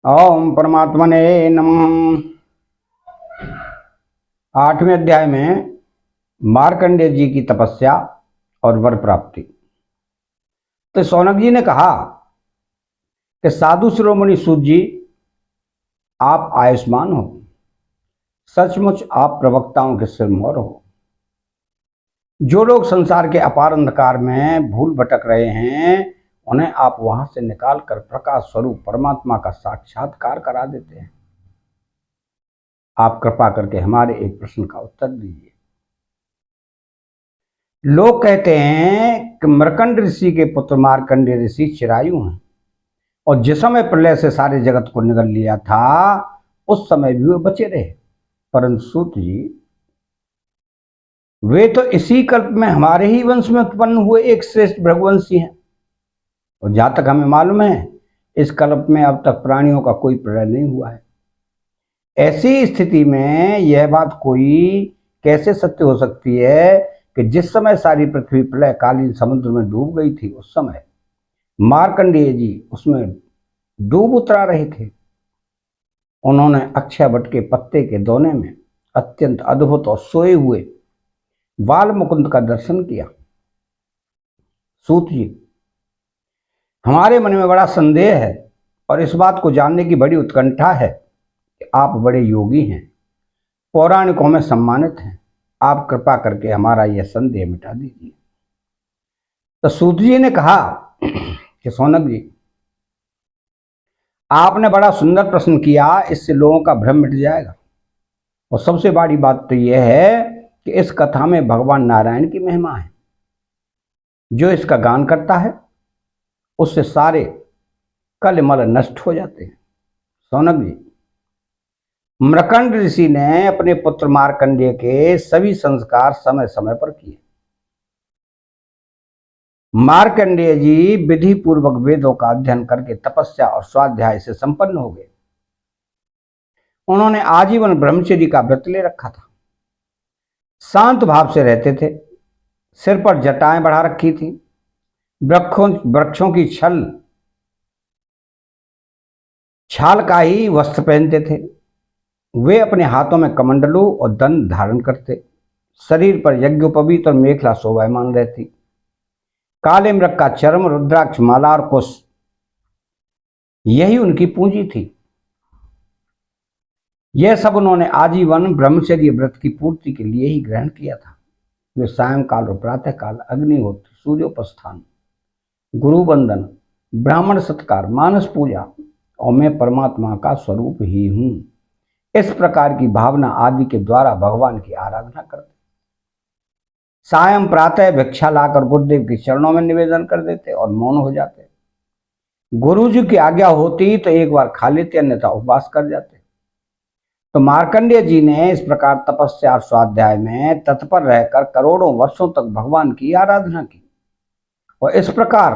ओम परमात्मने नमः। 8वें अध्याय में मार्कंडेय जी की तपस्या और वर प्राप्ति। तो शौनक जी ने कहा कि साधु शिरोमणि सूत जी, आप आयुष्मान हो, सचमुच आप प्रवक्ताओं के सिरमौर हो। जो लोग संसार के अपार अंधकार में भूल भटक रहे हैं, उन्हें आप वहां से निकाल कर प्रकाश स्वरूप परमात्मा का साक्षात्कार करा देते हैं। आप कृपा करके हमारे एक प्रश्न का उत्तर दीजिए। लोग कहते हैं कि मरकंड ऋषि के पुत्र मार्कंडेय ऋषि चिरायु हैं, और जिस समय प्रलय से सारे जगत को निगल लिया था उस समय भी वे बचे रहे। परंतु सूत जी, वे तो इसी कल्प में हमारे ही वंश में उत्पन्न हुए एक श्रेष्ठ भृगुवंशी हैं, और जहां तक हमें मालूम है इस कल्प में अब तक प्राणियों का कोई प्रलय नहीं हुआ है। ऐसी स्थिति में यह बात कोई कैसे सत्य हो सकती है कि जिस समय सारी पृथ्वी प्रलय कालीन समुद्र में डूब गई थी, उस समय मार्कंडेय जी उसमें डूब उतरा रहे थे। उन्होंने अक्षय वट के पत्ते के दोने में अत्यंत अद्भुत और सोए हुए बाल मुकुंद का दर्शन किया। सूत जी, हमारे मन में बड़ा संदेह है और इस बात को जानने की बड़ी उत्कंठा है कि आप बड़े योगी हैं, पौराणिकों में सम्मानित हैं। आप कृपा करके हमारा यह संदेह मिटा दीजिए। तो सूत जी ने कहा कि शौनक जी, आपने बड़ा सुंदर प्रश्न किया, इससे लोगों का भ्रम मिट जाएगा। और सबसे बड़ी बात तो यह है कि इस कथा में भगवान नारायण की महिमा है। जो इसका गान करता है उससे सारे कलमल नष्ट हो जाते हैं। शौनक जी, मृकंड ऋषि ने अपने पुत्र मार्कंडेय के सभी संस्कार समय समय पर किए। मार्कंडेय जी विधि पूर्वक वेदों का अध्ययन करके तपस्या और स्वाध्याय से संपन्न हो गए। उन्होंने आजीवन ब्रह्मचर्य का व्रत ले रखा था, शांत भाव से रहते थे, सिर पर जटाएं बढ़ा रखी थी, वृक्षों की छाल का ही वस्त्र पहनते थे। वे अपने हाथों में कमंडलू और दंड धारण करते, शरीर पर यज्ञोपवीत और मेखला शोभायमान रहती। काले मृग का चर्म, रुद्राक्ष माला और कुश, यही उनकी पूंजी थी। यह सब उन्होंने आजीवन ब्रह्मचर्य व्रत की पूर्ति के लिए ही ग्रहण किया था। वे सायंकाल और प्रातः काल अग्निहोत्र, सूर्योपस्थान, गुरु वंदन, ब्राह्मण सत्कार, मानस पूजा और मैं परमात्मा का स्वरूप ही हूं, इस प्रकार की भावना आदि के द्वारा भगवान की आराधना करते। सायं प्रातः भिक्षा लाकर गुरुदेव के चरणों में निवेदन कर देते और मौन हो जाते। गुरु जी की आज्ञा होती तो एक बार खा लेते, अन्यथा उपवास कर जाते। तो मार्कंडेय जी ने इस प्रकार तपस्या और स्वाध्याय में तत्पर रहकर करोड़ों वर्षों तक भगवान की आराधना की, और इस प्रकार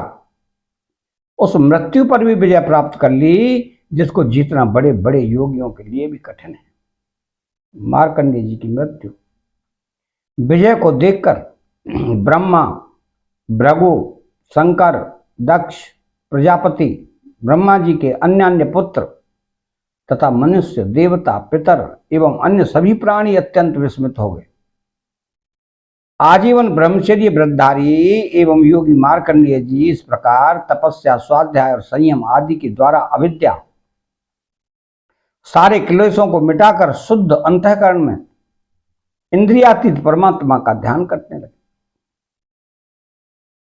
उस मृत्यु पर भी विजय प्राप्त कर ली जिसको जीतना बड़े बड़े योगियों के लिए भी कठिन है। मार्कंडेय जी की मृत्यु विजय को देखकर ब्रह्मा, भृगु, शंकर, दक्ष, प्रजापति, ब्रह्मा जी के अन्य पुत्र तथा मनुष्य, देवता, पितर एवं अन्य सभी प्राणी अत्यंत विस्मित हो गए। आजीवन ब्रह्मचर्य व्रतधारी एवं योगी मार्कंडेय जी इस प्रकार तपस्या, स्वाध्याय और संयम आदि के द्वारा अविद्या, सारे क्लेशों को मिटाकर शुद्ध अंतःकरण में इंद्रियातीत परमात्मा का ध्यान करने लगे।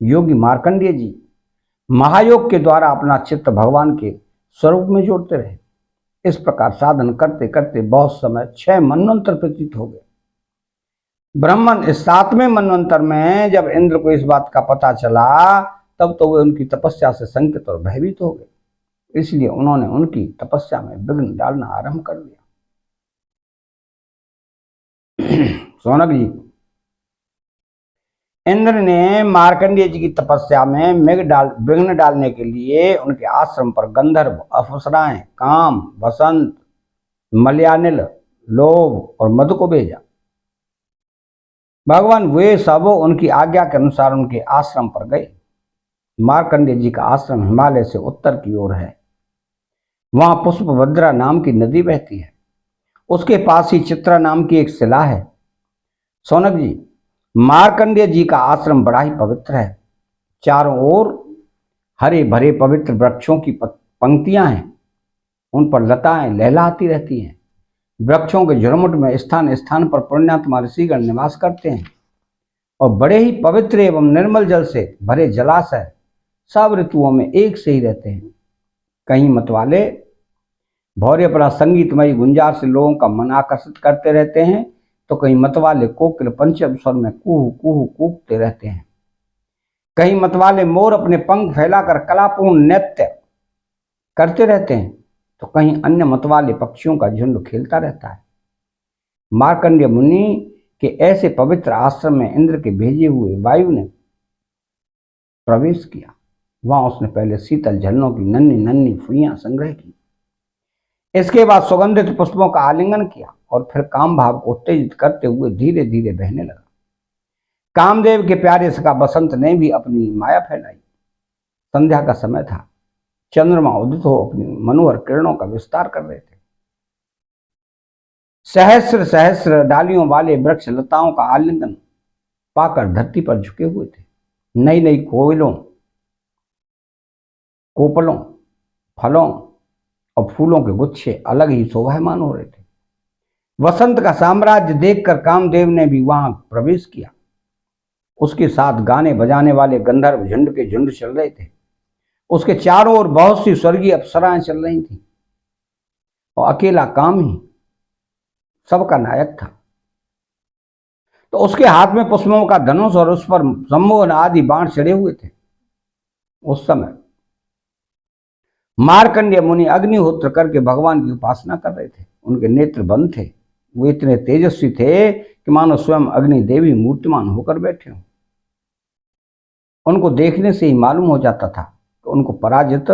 योगी मार्कंडेय जी महायोग के द्वारा अपना चित्त भगवान के स्वरूप में जोड़ते रहे। इस प्रकार साधन करते करते बहुत समय 6 मनवंतर व्यतीत हो गए। ब्राह्मण इस 7वें मनवंतर में जब इंद्र को इस बात का पता चला, तब तो वे उनकी तपस्या से शंकित और भयभीत हो गए। इसलिए उन्होंने उनकी तपस्या में विघ्न डालना आरंभ कर दिया। शौनक जी, इंद्र ने मार्कंडेय जी की तपस्या में विघ्न डालने के लिए उनके आश्रम पर गंधर्व, अप्सराएं, काम, वसंत, मलयानिल, लोभ और मधु को भेजा। भगवान वे सब उनकी आज्ञा के अनुसार उनके आश्रम पर गए। मार्कंडेय जी का आश्रम हिमालय से उत्तर की ओर है। वहां पुष्पभद्रा नाम की नदी बहती है। उसके पास ही चित्रा नाम की एक शिला है। सौनक जी, मार्कंडेय जी का आश्रम बड़ा ही पवित्र है। चारों ओर हरे भरे पवित्र वृक्षों की पंक्तियां हैं। उन पर लताएं लहलाती रहती हैं। वृक्षों के झुरमुट में स्थान स्थान पर पुण्यात्मा ऋषिगण निवास करते हैं और बड़े ही पवित्र एवं निर्मल जल से भरे जलाशय सब ऋतुओं में एक से ही रहते हैं। कहीं मतवाले भौर्यपरा संगीतमयी गुंजार से लोगों का मन आकर्षित करते रहते हैं, तो कहीं मतवाले कोकिल पंचम स्वर में कुहू कुहू कूकते रहते हैं। कहीं मतवाले मोर अपने पंख फैलाकर कलापूर्ण नृत्य करते रहते हैं, तो कहीं अन्य मतवाले पक्षियों का झुंड खेलता रहता है। मार्कंडेय मुनि के ऐसे पवित्र आश्रम में इंद्र के भेजे हुए वायु ने प्रवेश किया। वहां उसने पहले शीतल झरनों की नन्ही नन्ही फुइयां संग्रह की। इसके बाद सुगंधित पुष्पों का आलिंगन किया और फिर काम भाव को उत्तेजित करते हुए धीरे धीरे बहने लगा। कामदेव के प्यारे सखा बसंत ने भी अपनी माया फैलाई। संध्या का समय था। चंद्रमा उदित हो अपनी मनोहर किरणों का विस्तार कर रहे थे। सहस्र सहस्र डालियों वाले वृक्ष लताओं का आलिंगन पाकर धरती पर झुके हुए थे। नई नई कोपलों, फलों और फूलों के गुच्छे अलग ही शोभायमान हो रहे थे। वसंत का साम्राज्य देखकर कामदेव ने भी वहां प्रवेश किया। उसके साथ गाने बजाने वाले गंधर्व झुंड के झुंड चल रहे थे। उसके चारों ओर बहुत सी स्वर्गीय अप्सराएं चल रही थीं और अकेला काम ही सबका नायक था। तो उसके हाथ में पुष्पों का धनुष और उस पर सम्मोहन आदि बाण चढ़े हुए थे। उस समय मार्कंडेय मुनि अग्निहोत्र करके भगवान की उपासना कर रहे थे। उनके नेत्र बंद थे। वो इतने तेजस्वी थे कि मानो स्वयं अग्नि देवी मूर्तिमान होकर बैठे हों। उनको देखने से ही मालूम हो जाता था कि उनको पराजित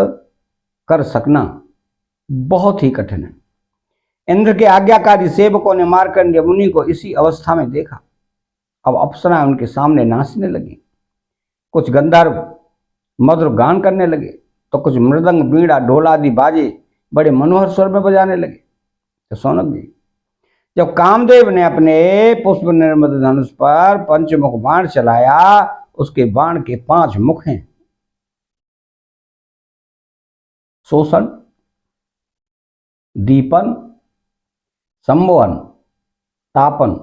कर सकना बहुत ही कठिन है। इंद्र के आज्ञाकारी सेवकों ने मार्कंडेय मुनि को इसी अवस्था में देखा। अब अप्सराएं उनके सामने नाचने लगी। कुछ गंधर्व मधुर गान करने लगे, तो कुछ मृदंग बीड़ा ढोल आदि बाजे बड़े मनोहर स्वर में बजाने लगे। तो सौनक जी, जब कामदेव ने अपने पुष्प निर्मित धनुष पर पंचमुख बाण चलाया, उसके बाण के 5 मुख हैं। शोषण, दीपन, संमोहन, तापन,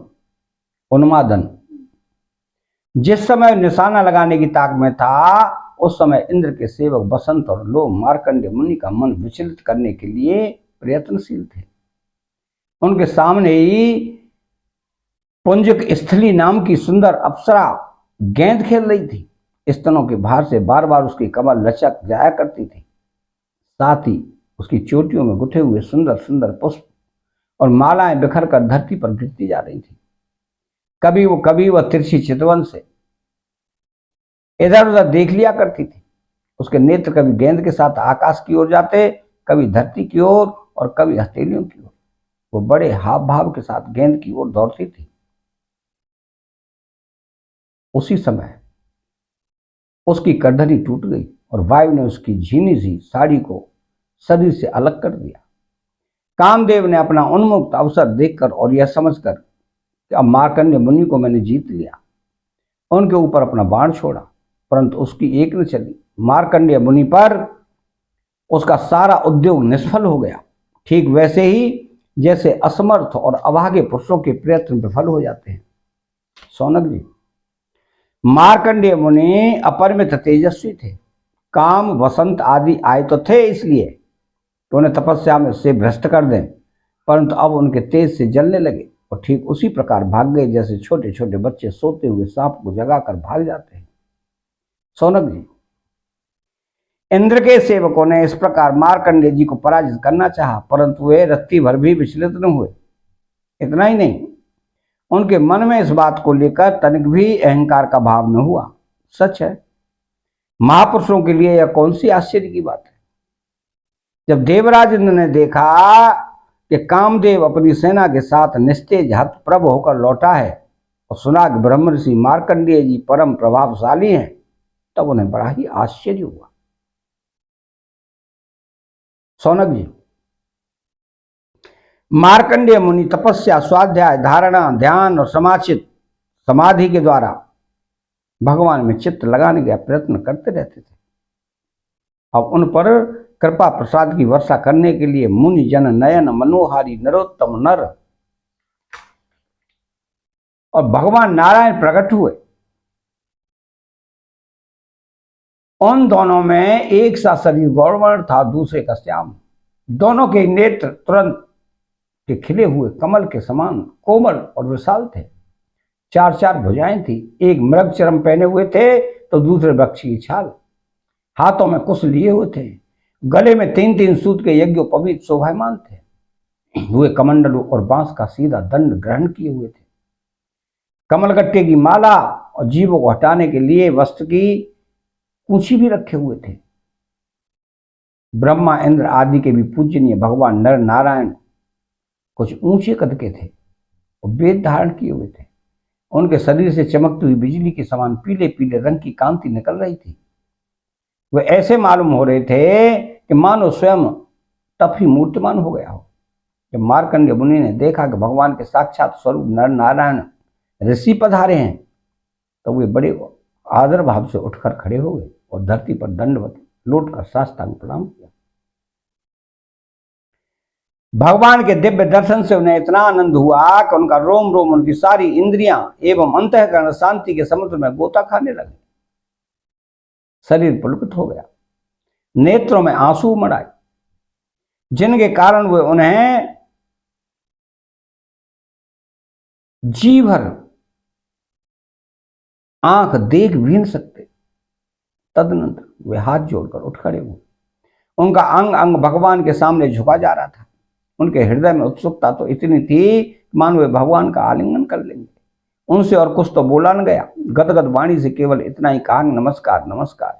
उन्मादन। जिस समय निशाना लगाने की ताक में था, उस समय इंद्र के सेवक बसंत और लोग मार्कंडेय मुनि का मन विचलित करने के लिए प्रयत्नशील थे। उनके सामने ही पुंजक स्थली नाम की सुंदर अप्सरा गेंद खेल रही थी। स्तनों के भार से बार बार उसकी कमर लचक जाया करती थी। साथ ही उसकी चोटियों में गुथे हुए सुंदर सुंदर पुष्प और मालाएं बिखर कर धरती पर गिरती जा रही थी। कभी वह तिरछी चितवन से इधर उधर देख लिया करती थी। उसके नेत्र कभी गेंद के साथ आकाश की ओर जाते, कभी धरती की ओर और कभी हथेलियों की ओर। वो बड़े हाव भाव के साथ गेंद की ओर दौड़ती थी। उसी समय उसकी करधनी टूट गई और वायु ने उसकी झीनी सी साड़ी को शरीर से अलग कर दिया। कामदेव ने अपना उन्मुक्त अवसर देखकर और यह समझकर कि अब मार्कंडेय मुनि को मैंने जीत लिया, उनके ऊपर अपना बाण छोड़ा, परंतु उसकी एक न चली। मार्कंडेय मुनि पर उसका सारा उद्योग निष्फल हो गया। ठीक वैसे ही जैसे असमर्थ और अभागे पुरुषों के प्रयत्न विफल हो जाते हैं। सौनक जी, मार्कंडेय मुनि अपरिमित तेजस्वी थे। काम, वसंत आदि आए तो थे इसलिए कि उन्हें तपस्या में से भ्रष्ट कर दें, परंतु अब उनके तेज से जलने लगे और ठीक उसी प्रकार भाग गए जैसे छोटे छोटे बच्चे सोते हुए सांप को जगाकर भाग जाते हैं। सौनक जी, इंद्र के सेवकों ने इस प्रकार मार्कंडेय जी को पराजित करना चाहा, परंतु वे रत्ती भर भी विचलित न हुए। इतना ही नहीं, उनके मन में इस बात को लेकर तनिक भी अहंकार का भाव न हुआ। सच है, महापुरुषों के लिए यह कौन सी आश्चर्य की बात है। जब देवराज इंद्र ने देखा कि कामदेव अपनी सेना के साथ निस्तेज हतप्रभ होकर लौटा है और सुना कि ब्रह्म ऋषि मार्कंडेय जी परम प्रभावशाली हैं, तब उन्हें बड़ा ही आश्चर्य हुआ। सौनक जी, मार्कंडेय मुनि तपस्या, स्वाध्याय, धारणा, ध्यान और समाचित समाधि के द्वारा भगवान में चित्त लगाने का प्रयत्न करते रहते थे। अब उन पर कृपा प्रसाद की वर्षा करने के लिए मुनि जन नयन मनोहारी नरोत्तम नर और भगवान नारायण प्रकट हुए। उन दोनों में एक सा शरीर गौरवर्ण था, दूसरे का श्याम। दोनों के नेत्र तुरंत के खिले हुए कमल के समान कोमल और विशाल थे। चार चार भुजाएं थी, एक मृग चरम पहने हुए थे तो दूसरे वृक्ष की छाल। हाथों में कुश लिए हुए थे, गले में 3-3 सूत के यज्ञोपवीत शोभायमान थे। हुए कमंडलों और बांस का सीधा दंड ग्रहण किए हुए थे। कमलगट्टे की माला और जीवों को हटाने के लिए वस्त्र की कूंची भी रखे हुए थे। ब्रह्मा इंद्र आदि के भी पूजनीय भगवान नर नारायण कुछ ऊंचे कद के थे और वेद धारण किए हुए थे। उनके शरीर से चमकती हुई बिजली के समान पीले पीले रंग की कांति निकल रही थी। वे ऐसे मालूम हो रहे थे कि मानो स्वयं तप ही मूर्तिमान हो गया हो। जब मार्कंडेय मुनि ने देखा कि भगवान के साक्षात स्वरूप नर नारायण ऋषि पधारे हैं तो वे बड़े आदर भाव से उठकर खड़े हो गए और धरती पर दंडवत लौटकर साष्टांग प्रणाम किया। भगवान के दिव्य दर्शन से उन्हें इतना आनंद हुआ कि उनका रोम रोम, उनकी सारी इंद्रियां एवं अंतःकरण शांति के समुद्र में गोता खाने लगे। शरीर पुलकित हो गया, नेत्रों में आंसू उमड़ आए, जिनके कारण वे उन्हें जी भर आंख देख भी न सकते। तदनंतर वे हाथ जोड़कर उठ खड़े हुए। उनका अंग अंग भगवान के सामने झुका जा रहा था। उनके हृदय में उत्सुकता तो इतनी थी मानो वे भगवान का आलिंगन कर लेंगे। उनसे और कुछ तो बोला न गया, गदगद वाणी से केवल इतना ही कहा, नमस्कार नमस्कार।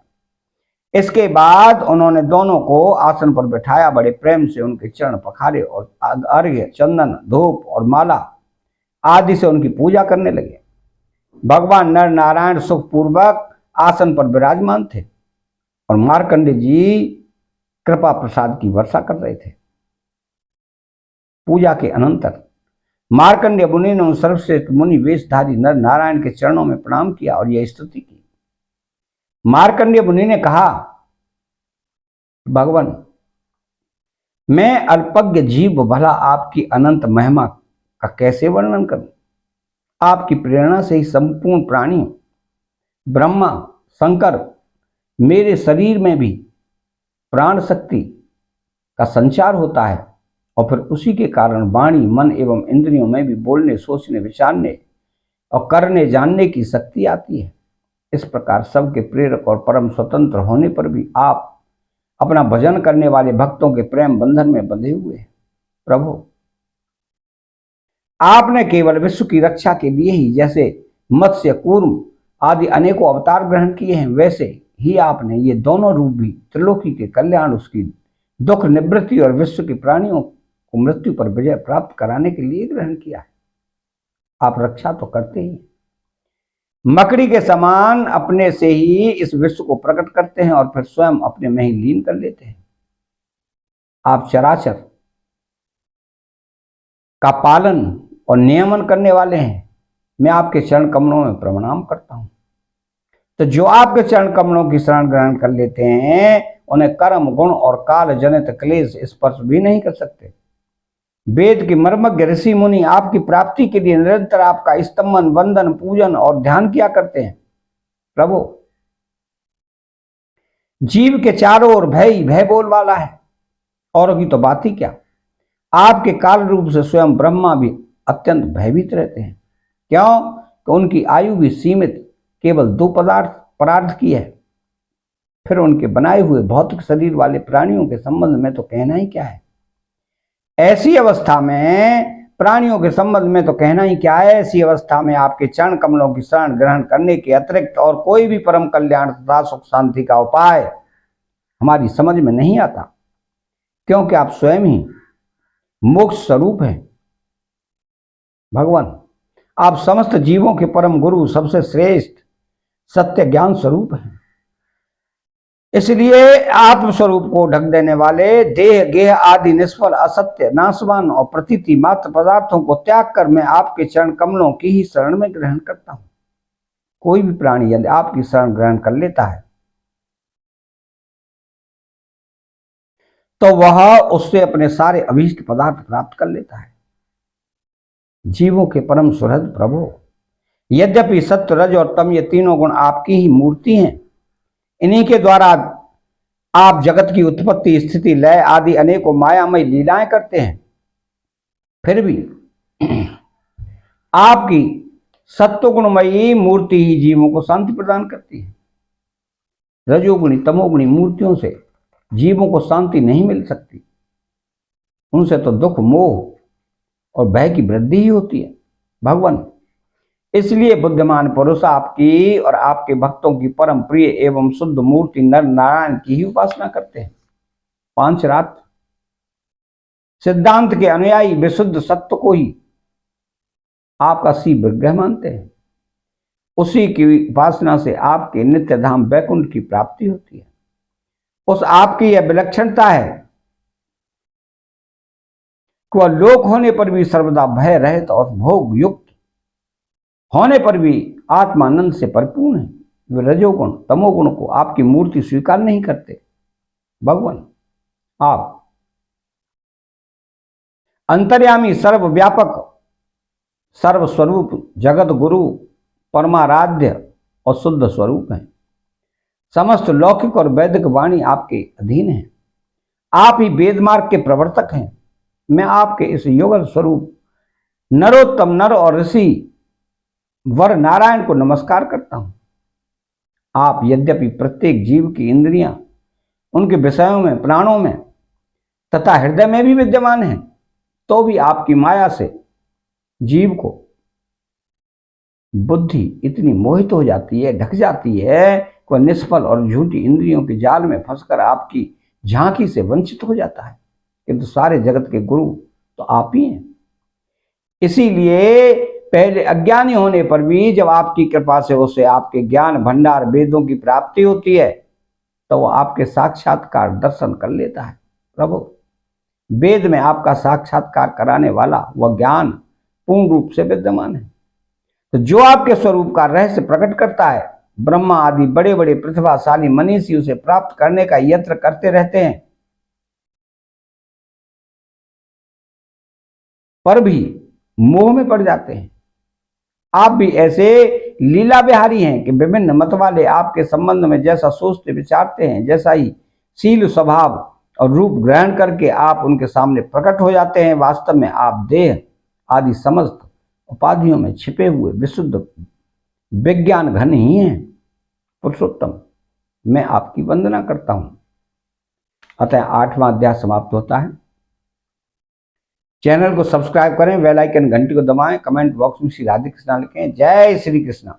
इसके बाद उन्होंने दोनों को आसन पर बैठाया, बड़े प्रेम से उनके चरण पखारे और अर्घ्य, चंदन, धूप और माला आदि से उनकी पूजा करने लगे। भगवान नर नारायण सुखपूर्वक आसन पर विराजमान थे और मार्कंडेय जी कृपा प्रसाद की वर्षा कर रहे थे। पूजा के अनंतर मार्कंडेय मुनि ने उन सर्वश्रेष्ठ मुनि वेशधारी नर नारायण के चरणों में प्रणाम किया और यह स्तुति की। मार्कंडेय मुनि ने कहा, भगवान, मैं अल्पज्ञ जीव भला आपकी अनंत महिमा का कैसे वर्णन करूं। आपकी प्रेरणा से ही संपूर्ण प्राणी, ब्रह्मा, शंकर, मेरे शरीर में भी प्राण शक्ति का संचार होता है और फिर उसी के कारण वाणी, मन एवं इंद्रियों में भी बोलने, सोचने, विचारने और करने जानने की शक्ति आती है। इस प्रकार सबके प्रेरक और परम स्वतंत्र होने पर भी आप अपना भजन करने वाले भक्तों के प्रेम बंधन में बंधे हुए हैं। प्रभु, आपने केवल विश्व की रक्षा के लिए ही जैसे मत्स्य, कूर्म आदि अनेकों अवतार ग्रहण किए हैं, वैसे ही आपने ये दोनों रूप भी त्रिलोकी के कल्याण, उसकी दुख निवृत्ति और विश्व के प्राणियों को मृत्यु पर विजय प्राप्त कराने के लिए ग्रहण किया है। आप रक्षा तो करते ही, मकड़ी के समान अपने से ही इस विश्व को प्रकट करते हैं और फिर स्वयं अपने में ही लीन कर लेते हैं। आप चराचर का पालन और नियमन करने वाले हैं। मैं आपके चरण कमलों में प्रणाम करता हूं। तो जो आपके चरण कमलों की शरण ग्रहण कर लेते हैं उन्हें कर्म, गुण और काल जनित क्लेश स्पर्श भी नहीं कर सकते। वेद के मर्मज्ञ ऋषि मुनि आपकी प्राप्ति के लिए निरंतर आपका स्तंभन, वंदन, पूजन और ध्यान किया करते हैं। प्रभु, जीव के चारों ओर भय ही भय बोल वाला है, और की तो बात ही क्या। आपके काल रूप से स्वयं ब्रह्मा भी अत्यंत भयभीत रहते हैं। क्यों कि उनकी आयु भी सीमित केवल 2 परार्थ की है। फिर उनके बनाए हुए भौतिक शरीर वाले प्राणियों के संबंध में तो कहना ही क्या है। ऐसी अवस्था में प्राणियों के संबंध में तो कहना ही क्या है। ऐसी अवस्था में आपके चरण कमलों की शरण ग्रहण करने के अतिरिक्त और कोई भी परम कल्याण तथा सुख शांति का उपाय हमारी समझ में नहीं आता, क्योंकि आप स्वयं ही मोक्ष स्वरूप हैं। भगवान, आप समस्त जीवों के परम गुरु, सबसे श्रेष्ठ सत्य ज्ञान स्वरूप हैं। इसलिए आत्मस्वरूप को ढक देने वाले देह गेह आदि निष्फल असत्य नाशवान और प्रतीति मात्र पदार्थों को त्याग कर मैं आपके चरण कमलों की ही शरण में ग्रहण करता हूं। कोई भी प्राणी यदि आपकी शरण ग्रहण कर लेता है तो वह उससे अपने सारे अभीष्ट पदार्थ प्राप्त कर लेता है। जीवों के परम सुहृद प्रभु, यद्यपि सत्य रज और तम ये तीनों गुण आपकी ही मूर्ति हैं, इन्हीं के द्वारा आप जगत की उत्पत्ति स्थिति लय आदि अनेकों मायामय लीलाएं करते हैं, फिर भी आपकी सत्वगुणमयी मूर्ति ही जीवों को शांति प्रदान करती है। रजोगुणी तमोगुणी मूर्तियों से जीवों को शांति नहीं मिल सकती, उनसे तो दुख मोह और भय की वृद्धि ही होती है भगवान। इसलिए बुद्धिमान पुरुष आपकी और आपके भक्तों की परम प्रिय एवं शुद्ध मूर्ति नर नारायण की ही उपासना करते हैं। पांचरात्र सिद्धांत के अनुयायी विशुद्ध सत्य को ही आपका सी विग्रह मानते हैं। उसी की उपासना से आपके नित्य धाम वैकुंठ की प्राप्ति होती है। उस आपकी यह विलक्षणता है कि वह लोक होने पर भी सर्वदा भय रहित और भोग युक्त होने पर भी आत्मानंद से परिपूर्ण है। वे रजोगुण तमोगुण को आपकी मूर्ति स्वीकार नहीं करते। भगवान आप अंतर्यामी सर्वव्यापक सर्वस्वरूप जगत गुरु परमाराध्य और शुद्ध स्वरूप हैं। समस्त लौकिक और वैदिक वाणी आपके अधीन है। आप ही वेद मार्ग के प्रवर्तक हैं। मैं आपके इस युगल स्वरूप नरोत्तम नर और ऋषि वर नारायण को नमस्कार करता हूं। आप यद्यपि प्रत्येक जीव की इंद्रियां उनके विषयों में प्राणों में तथा हृदय में भी विद्यमान हैं, तो भी आपकी माया से जीव को बुद्धि इतनी मोहित हो जाती है, ढक जाती है कि वह निष्फल और झूठी इंद्रियों के जाल में फंसकर आपकी झांकी से वंचित हो जाता है। किंतु सारे जगत के गुरु तो आप ही हैं। इसीलिए पहले अज्ञानी होने पर भी जब आपकी कृपा से उसे आपके ज्ञान भंडार वेदों की प्राप्ति होती है तो वह आपके साक्षात्कार दर्शन कर लेता है। प्रभु, वेद में आपका साक्षात्कार कराने वाला वह ज्ञान पूर्ण रूप से विद्यमान है। तो जो आपके स्वरूप का रहस्य प्रकट करता है, ब्रह्मा आदि बड़े बड़े प्रतिभाशाली मनीषी उसे प्राप्त करने का यत्न करते रहते हैं, पर भी मोह में पड़ जाते हैं। आप भी ऐसे लीला बिहारी हैं कि विभिन्न मत वाले आपके संबंध में जैसा सोचते विचारते हैं, जैसा ही शील स्वभाव और रूप ग्रहण करके आप उनके सामने प्रकट हो जाते हैं। वास्तव में आप देह आदि समस्त उपाधियों में छिपे हुए विशुद्ध विज्ञान घन ही हैं। पुरुषोत्तम, मैं आपकी वंदना करता हूं। अतः 8वां अध्याय समाप्त होता है। चैनल को सब्सक्राइब करें, बेल आइकन घंटी को दबाएं, कमेंट बॉक्स में श्री राधे कृष्णा लिखें। जय श्री कृष्णा।